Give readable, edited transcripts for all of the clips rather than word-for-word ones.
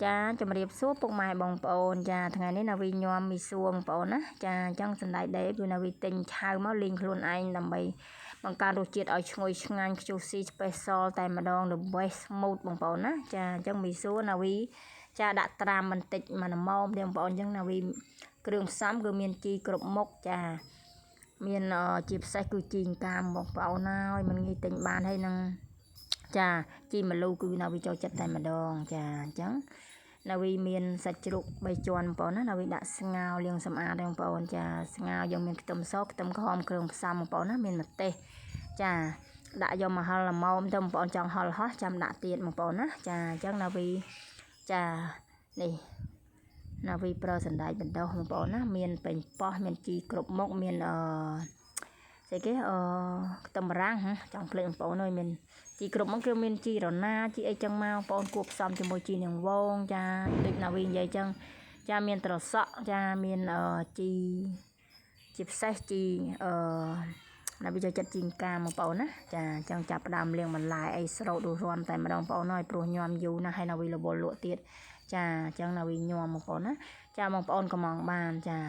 ចាជំរាបសួរពុកម៉ែបងប្អូនចាថ្ងៃនេះណាវីញោមមីសួរបងប្អូនណាចាអញ្ចឹងសណ្តែកដីគឺណាវីទិញឆៅមកលីងខ្លួនឯងដើម្បីបង្កើនរសជាតិឲ្យឈ្ងុយឆ្ងាញ់ខ្ជុះស៊ី special តែម្ដង the best smooth បងប្អូនណាចាអញ្ចឹងមីសួរណាវីចាដាក់ត្រាំបន្តិចមួយល្មមទេបងប្អូនអញ្ចឹងណាវីគ្រឿងផ្សំគឺមានជីគ្រប់មុខចាមានជាពិសេសគឺជីកាមបងប្អូនហើយមិនងាយទិញបានហើយនឹងចាជីម្លូគឺណាវីចូលចិត្តតែម្ដងចាអញ្ចឹងណាវីមានសាច់ជ្រូក3ជាន់បងប្អូនណាវីដាក់ស្ងោរលាងសម្អាតបងប្អូនចាស្ងោរយើងមានខ្ទឹមសខ្ទឹមក្រហមគ្រឿងផ្សំបងប្អូនណាមានម្ទេសចាដាក់យកមកហិលល្មមទៅបងប្អូនចង់ហិលហោះចាំដាក់ទៀតបងប្អូនណាចាអញ្ចឹងណាវីចានេះណាវីប្រើសណ្តែកបណ្ដុះបងប្អូនណាមានប៉េងប៉ោះមានជីគ្រប់មុខមានស្អីគេខ្ទឹមបារាំងចង់ភ្លេចបងប្អូនអើយមានជីគ្រប់មកគឺមានជីរណាជីអីចឹងមកបងប្អូនគួបផ្សំជាមួយជីនាងវងចាដូចណាវីនិយាយចឹងចាមានត្រសក់ចាមានជីជាពិសេសជីណាវីចូលចិត្តជីកាមបងប្អូនណាចាអញ្ចឹងចាប់ផ្ដើមលាងបន្លែអីស្រោតរួសរាន់តែម្ដងបងប្អូនហើយព្រោះញោមយូរណាស់ហើយណាវីរវល់លក់ទៀតចាអញ្ចឹងណាវីញោមបងប្អូនណាចាបងប្អូនក៏មកបានចា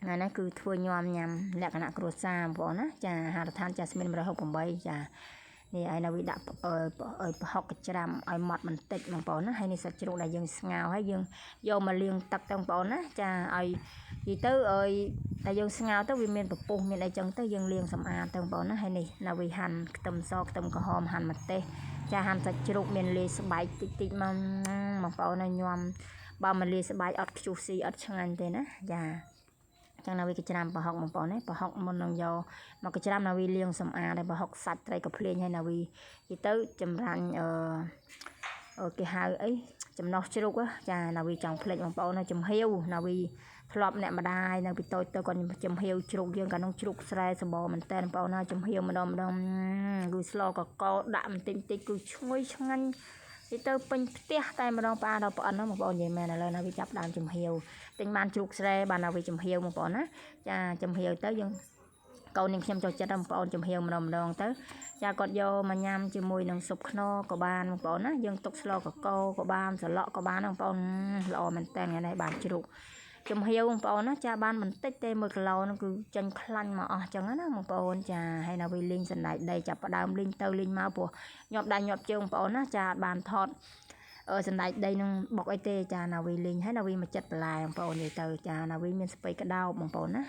ថ្ងៃនេះគឺធ្វើញោមញ៉ាំលក្ខណៈគ្រួសារបងប្អូនណាចាអាហារដ្ឋានចាស់ស្មីន168ចានេះឲ្យណាវីដាក់ប្រហុកកច្រាំឲ្យម៉ត់បន្តិចបងប្អូនណាហើយនេះសាច់ជ្រូកដែលយើងស្ងោរហើយយើងយកមកលាងទឹកទៅបងប្អូនណាចាឲ្យនិយាយទៅឲ្យតែយើងស្ងោរទៅវាមានពពុះមានអីចឹងទៅយើងលាងសម្អាតទៅបងប្អូនណាហើយនេះណាវីហាន់ខ្ទឹមសខ្ទឹមក្រហមហាន់ម្ទេសចាហាន់សាច់ជ្រូកមានលាយស្បែកតិចតិចមកបងប្អូនណាញោមបើមិនលាយស្បែកអត់ខ្ជុះស៊ីអត់ឆ្ងាញ់ទេណាចាចឹងណាវីកច្រាំប្រហុកបងប្អូនណាប្រហុកមុននឹងយកមកកច្រាំណាវីលាងសម្អាតហើយប្រហុកសាច់ត្រីក៏ភ្លេងហើយណាវីនិយាយទៅចម្រាញ់គេហៅអីចំណុះជ្រូកចាណាវីចង់ភ្លេចបងប្អូនណាចំហៀវណាវីធ្លាប់អ្នកម្ដាយនៅពីតូចទៅគាត់ចំហៀវជ្រូកយើងកាលនោះជ្រូកស្រែសម្បមែនតើបងប្អូនណាចំហៀវម្ដងគឺស្លកកដាក់បន្តិចតិចគឺឈ្ងុយឆ្ងាញ់ទៅពេញផ្ទះតែម្ដងផ្អាដល់ប្អិនហ្នឹងបងប្អូននិយាយមែនឥឡូវណាវាចាប់ដើមចំហៀវទិញបានជ្រូកស្រែបានណាវាចំហៀវបងប្អូនណាចាចំហៀវទៅយើងកូននាងខ្ញុំចូលចិត្តបងប្អូនចំហៀវម្ដងទៅចាគាត់យកមកញ៉ាំជាមួយនឹងស៊ុបខ្នុរក៏បានបងប្អូនណាយើងទុកស្លកកក៏បានសឡក់ក៏បានបងប្អូនល្អមែនតើថ្ងៃនេះបានជ្រូកចំហៀវបងប្អូនណាចាបានបន្តិចទេ1គីឡូហ្នឹងគឺចាញ់ខ្លាញ់មកអស់ចឹងណាបងប្អូនចាហើយណាវាលីងសណ្តែកដីចាប់ផ្ដើមលីងទៅលីងមកព្រោះញាប់ដៃញាប់ជើងបងប្អូនណាចាបានថតសណ្តែកដីនឹងបុកអីទេចាណាវីលីងហើយណាវីមកចិត្តបន្លែបងប្អូននិយាយទៅចាណាវីមានស្ពៃក្តោបបងប្អូនណា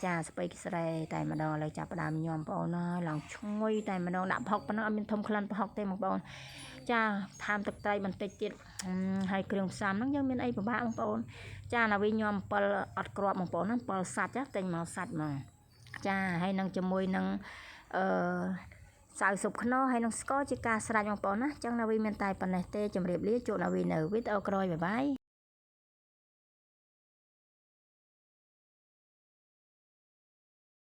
ចាស្ពៃស្រែតែម្ដងឥឡូវចាប់ផ្ដើមញោមបងប្អូនហើយឡើងឈ្ងុយតែម្ដងដាក់ប្រហុកប៉ុណ្ណឹងអត់មានធំក្លិនប្រហុកទេបងប្អូនចាថែមទឹកត្រីបន្តិចទៀតហើយគ្រឿងផ្សំហ្នឹងយើងមានអីពិបាកបងប្អូនចាណាវីញោម7អត់ក្របបងប្អូនណា7សាច់ទិញមកសាច់មកចាហើយនឹងជាមួយនឹងសៅស៊ុបខ្នុរហើយនឹងស្ករជាការស្រេចបងប្អូនណាអញ្ចឹងណាវីមានតែប៉ុណ្ណេះទេជម្រាបលាជួបណាវីនៅវីដេអូក្រោយបាយបាយ